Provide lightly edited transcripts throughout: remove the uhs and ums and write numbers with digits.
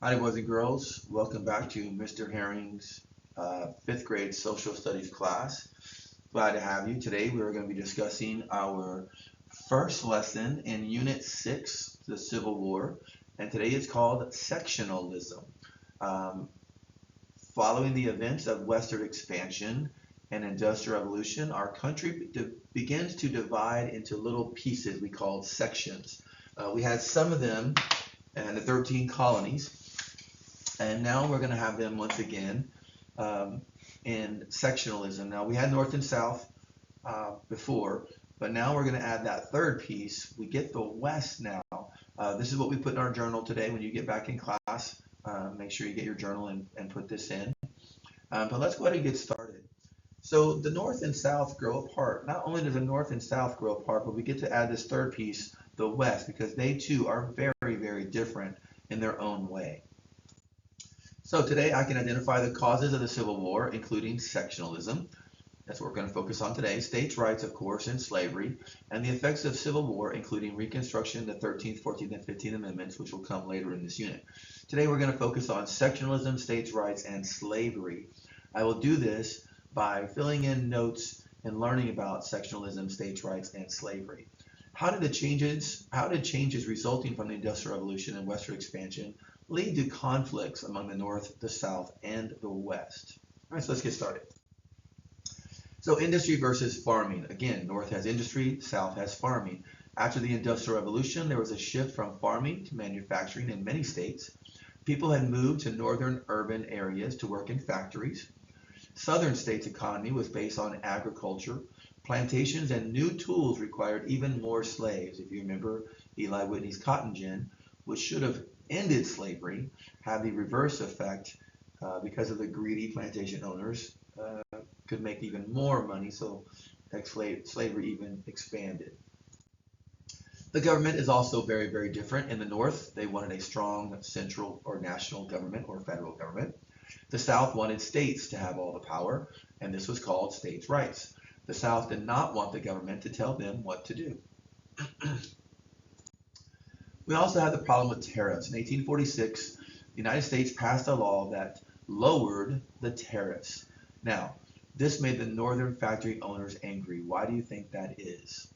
Hi, boys and girls. Welcome back to Mr. Herring's fifth grade social studies class. Glad to have you. Today we are going to be discussing our first lesson in Unit 6, the Civil War, and today it's called Sectionalism. Um, Following the events of Western expansion and Industrial Revolution, our country begins to divide into little pieces we call sections. We had some of them in the 13 colonies. And now we're going to have them once again in sectionalism. Now we had North and South before, but now we're going to add that third piece. We get the West now. This is what we put in our journal today. When you get back in class, make sure you get your journal and put this in. But let's go ahead and get started. So the North and South grow apart. Not only does the North and South grow apart, but we get to add this third piece, the West, because they too are very, very different in their own way. So today I can identify the causes of the Civil War, including sectionalism. That's what we're going to focus on today. States' rights, of course, and slavery, and the effects of Civil War, including Reconstruction, the 13th, 14th, and 15th Amendments, which will come later in this unit. Today we're going to focus on sectionalism, states' rights, and slavery. I will do this by filling in notes and learning about sectionalism, states' rights, and slavery. How did changes resulting from the Industrial Revolution and Western expansion lead to conflicts among the North, the South, and the West? All right, so let's get started. So industry versus farming. Again, North has industry, South has farming. After the Industrial Revolution, there was a shift from farming to manufacturing in many states. People had moved to northern urban areas to work in factories. Southern states' economy was based on agriculture. Plantations and new tools required even more slaves. If you remember Eli Whitney's cotton gin, which should have ended slavery, had the reverse effect because of the greedy plantation owners could make even more money, so slavery even expanded. The government is also very, very different. In the North, they wanted a strong central or national government or federal government. The South wanted states to have all the power, and this was called states' rights. The South did not want the government to tell them what to do. We also had the problem with tariffs. In 1846, the United States passed a law that lowered the tariffs. Now, this made the northern factory owners angry. Why do you think that is?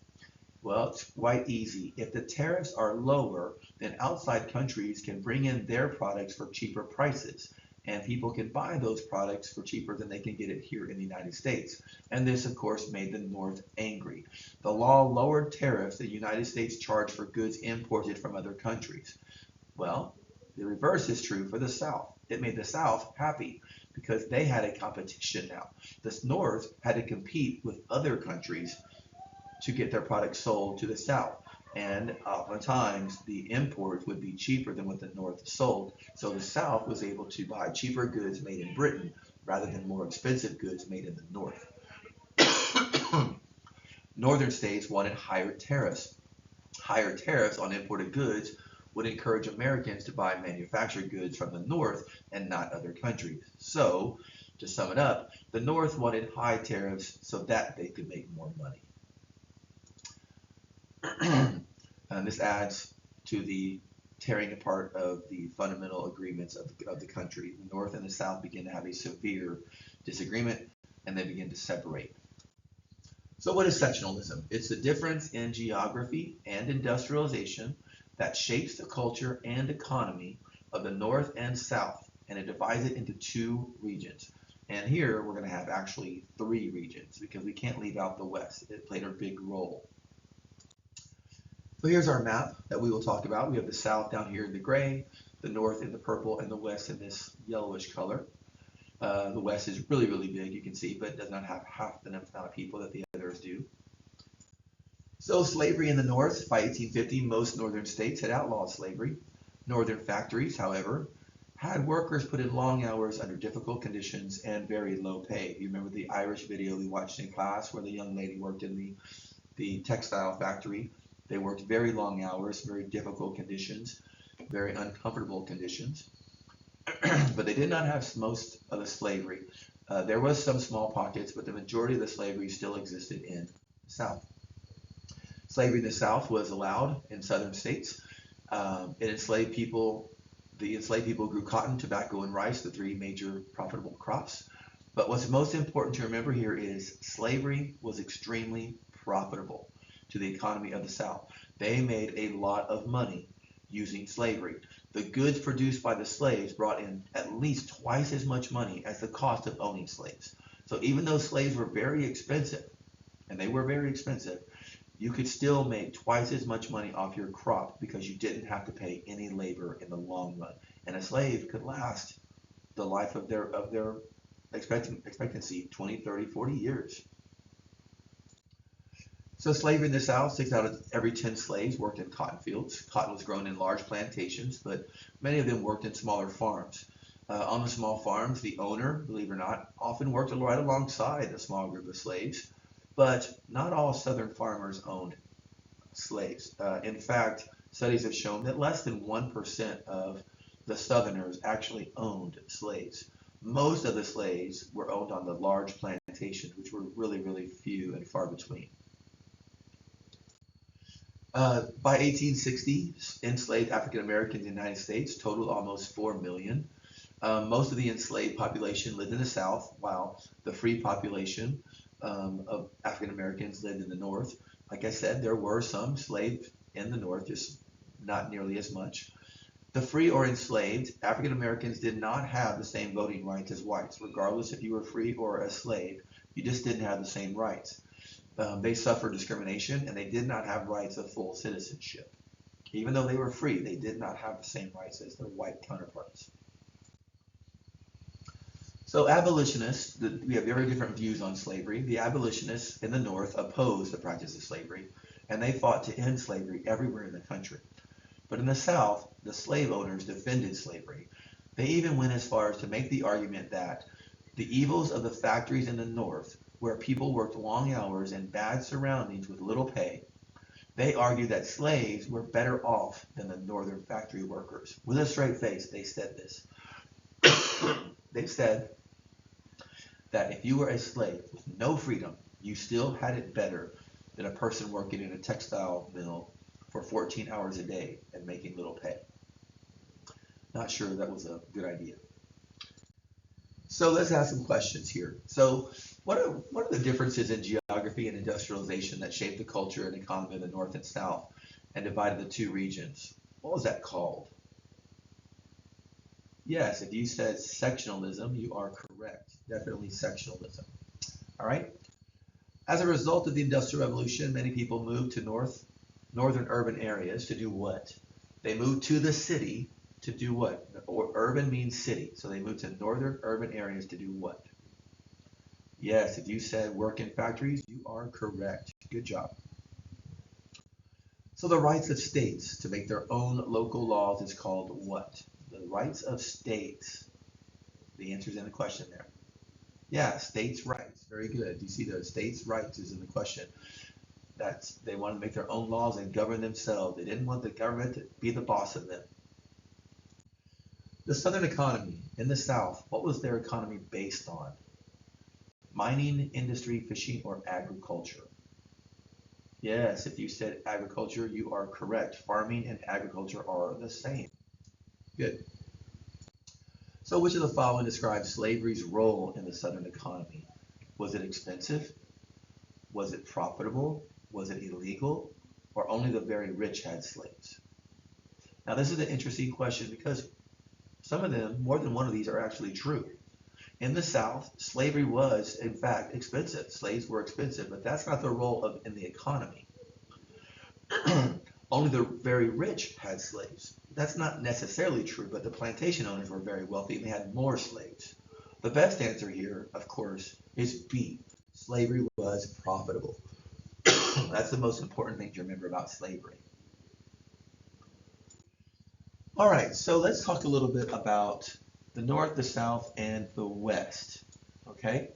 Well, it's quite easy. If the tariffs are lower, then outside countries can bring in their products for cheaper prices, and people can buy those products for cheaper than they can get it here in the United States. And this, of course, made the North angry. The law lowered tariffs the United States charged for goods imported from other countries. Well, the reverse is true for the South. It made the South happy because they had a competition now. The North had to compete with other countries to get their products sold to the South. And oftentimes the imports would be cheaper than what the North sold. So the South was able to buy cheaper goods made in Britain rather than more expensive goods made in the North. Northern states wanted higher tariffs. Higher tariffs on imported goods would encourage Americans to buy manufactured goods from the North and not other countries. So, to sum it up, the North wanted high tariffs so that they could make more money. And this adds to the tearing apart of the fundamental agreements of the country. The North and the South begin to have a severe disagreement, and they begin to separate. So what is sectionalism? It's the difference in geography and industrialization that shapes the culture and economy of the North and South, and it divides it into two regions. And here we're going to have actually three regions because we can't leave out the West. It played a big role. So here's our map that we will talk about. We have the South down here in the gray, the North in the purple, and the West in this yellowish color. The West is really, really big, you can see, but it does not have half the amount of people that the others do. So slavery in the North, by 1850, most northern states had outlawed slavery. Northern factories, however, had workers put in long hours under difficult conditions and very low pay. You remember the Irish video we watched in class where the young lady worked in the textile factory. They worked very long hours, very difficult conditions, very uncomfortable conditions. But they did not have most of the slavery. There was some small pockets, but the majority of the slavery still existed in the South. Slavery in the South was allowed in southern states. It enslaved people The enslaved people grew cotton, tobacco, and rice, the three major profitable crops. But what's most important to remember here is slavery was extremely profitable to the economy of the South. They made a lot of money using slavery. The goods produced by the slaves brought in at least twice as much money as the cost of owning slaves. So even though slaves were very expensive, and they were very expensive, you could still make twice as much money off your crop because you didn't have to pay any labor in the long run. And a slave could last the life of their expectancy 20, 30, 40 years. So slavery in the South, 6 out of every 10 slaves worked in cotton fields. Cotton was grown in large plantations, but many of them worked in smaller farms. On the small farms, the owner, believe it or not, often worked right alongside a small group of slaves. But not all Southern farmers owned slaves. In fact, studies have shown that less than 1% of the Southerners actually owned slaves. Most of the slaves were owned on the large plantations, which were really, really few and far between. By 1860, enslaved African Americans in the United States totaled almost 4 million. Most of the enslaved population lived in the South, while the free population of African Americans lived in the North. Like I said, there were some slaves in the North, just not nearly as much. The free or enslaved African Americans did not have the same voting rights as whites. Regardless if you were free or a slave, you just didn't have the same rights. They suffered discrimination and they did not have rights of full citizenship. Even though they were free, they did not have the same rights as their white counterparts. So abolitionists, we have very different views on slavery. The abolitionists in the North opposed the practice of slavery, and they fought to end slavery everywhere in the country. But in the South, the slave owners defended slavery. They even went as far as to make the argument that the evils of the factories in the North, where people worked long hours in bad surroundings with little pay, they argued that slaves were better off than the Northern factory workers. With a straight face, they said this. They said that if you were a slave with no freedom, you still had it better than a person working in a textile mill for 14 hours a day and making little pay. Not sure that was a good idea. So let's ask some questions here. So what are the differences in geography and industrialization that shaped the culture and economy of the North and South and divided the two regions? What was that called? Yes, if you said sectionalism, you are correct. Definitely sectionalism. All right. As a result of the Industrial Revolution, many people moved to northern urban areas to do what? They moved to the city to do what? Or urban means city. So they moved to northern urban areas to do what? Yes, if you said work in factories, you are correct. Good job. So the rights of states to make their own local laws is called what? The rights of states. The answer is in the question there. Yeah, states' rights. Very good. You see the states' rights is in the question. They wanted to make their own laws and govern themselves. They didn't want the government to be the boss of them. The Southern economy in the South, what was their economy based on? Mining, industry, fishing, or agriculture? Yes, if you said agriculture, you are correct. Farming and agriculture are the same. Good. So which of the following describes slavery's role in the Southern economy? Was it expensive? Was it profitable? Was it illegal? Or only the very rich had slaves? Now this is an interesting question because some of them, more than one of these, are actually true. In the South, slavery was, in fact, expensive. Slaves were expensive, but that's not their role in the economy. Only the very rich had slaves. That's not necessarily true, but the plantation owners were very wealthy and they had more slaves. The best answer here, of course, is B. Slavery was profitable. That's the most important thing to remember about slavery. All right, so let's talk a little bit about the North, the South, and the West. Okay,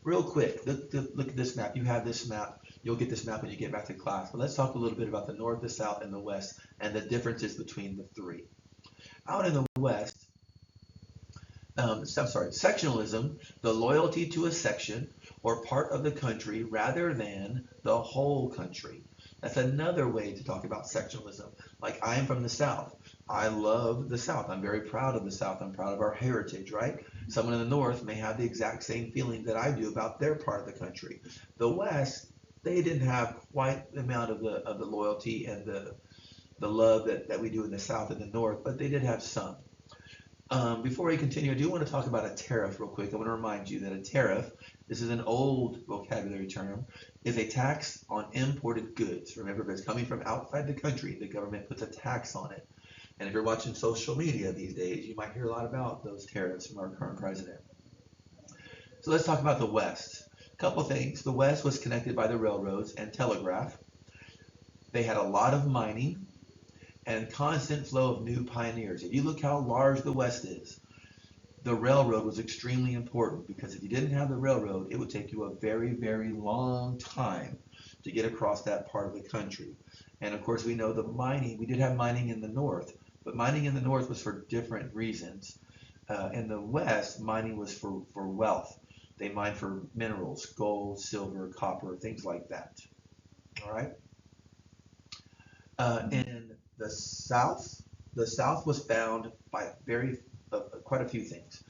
real quick, look at this map. You have this map. You'll get this map when you get back to class. But let's talk a little bit about the North, the South, and the West, and the differences between the three. Out in the West, sectionalism, the loyalty to a section or part of the country rather than the whole country. That's another way to talk about sectionalism. Like, I am from the South. I love the South. I'm very proud of the South. I'm proud of our heritage, right? Someone in the North may have the exact same feeling that I do about their part of the country. The West, they didn't have quite the amount of the loyalty and the love that we do in the South and the North, but they did have some. Before we continue, I do want to talk about a tariff real quick. I want to remind you that a tariff, this is an old vocabulary term, is a tax on imported goods. Remember, if it's coming from outside the country, the government puts a tax on it. And if you're watching social media these days, you might hear a lot about those tariffs from our current president. So let's talk about the West. A couple things. The West was connected by the railroads and telegraph. They had a lot of mining and constant flow of new pioneers. If you look how large the West is, the railroad was extremely important because if you didn't have the railroad, it would take you a very, very long time to get across that part of the country. And of course, we know the mining, we did have mining in the North, but mining in the North was for different reasons. In the West, mining was for wealth. They mined for minerals, gold, silver, copper, things like that. All right. In the South was found by quite a few things.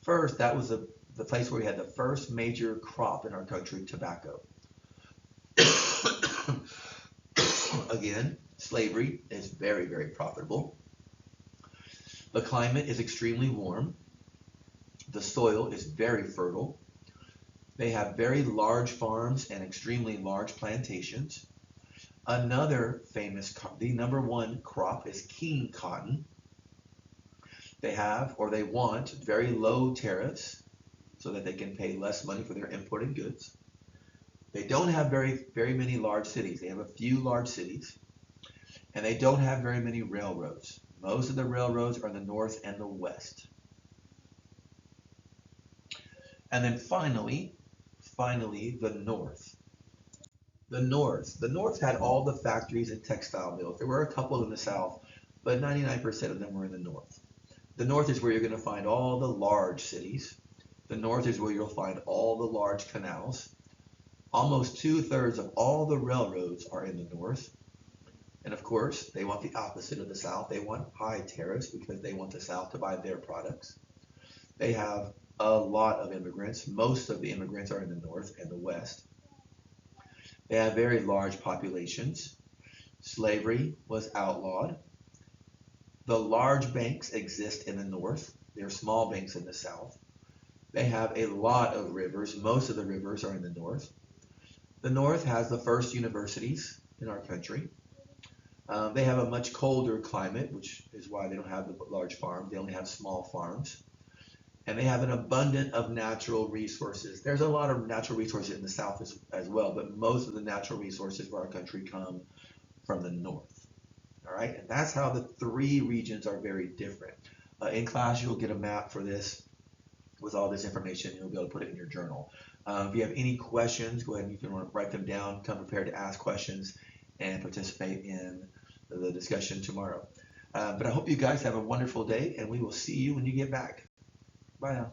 First, that was the place where we had the first major crop in our country, tobacco. Again, slavery is very, very profitable. The climate is extremely warm. The soil is very fertile. They have very large farms and extremely large plantations. Another famous, the number one crop is king cotton. They have, or they want, very low tariffs so that they can pay less money for their imported goods. They don't have very many large cities. They have a few large cities, and they don't have very many railroads. Most of the railroads are in the North and the West. And then finally, the North. The North had all the factories and textile mills. There were a couple in the South, but 99% of them were in the North. The North is where you're going to find all the large cities. The North is where you'll find all the large canals. Almost 2/3 of all the railroads are in the North. And of course, they want the opposite of the South. They want high tariffs because they want the South to buy their products. They have a lot of immigrants. Most of the immigrants are in the North and the West. They have very large populations. Slavery was outlawed. The large banks exist in the North. There are small banks in the South. They have a lot of rivers. Most of the rivers are in the North. The North has the first universities in our country. They have a much colder climate, which is why they don't have the large farms. They only have small farms. And they have an abundance of natural resources. There's a lot of natural resources in the South as well, but most of the natural resources for our country come from the North. All right, and that's how the three regions are very different. In class, you'll get a map for this with all this information. You'll be able to put it in your journal. If you have any questions, go ahead and you can write them down. Come prepared to ask questions and participate in the discussion tomorrow. But I hope you guys have a wonderful day, and we will see you when you get back. Bye now.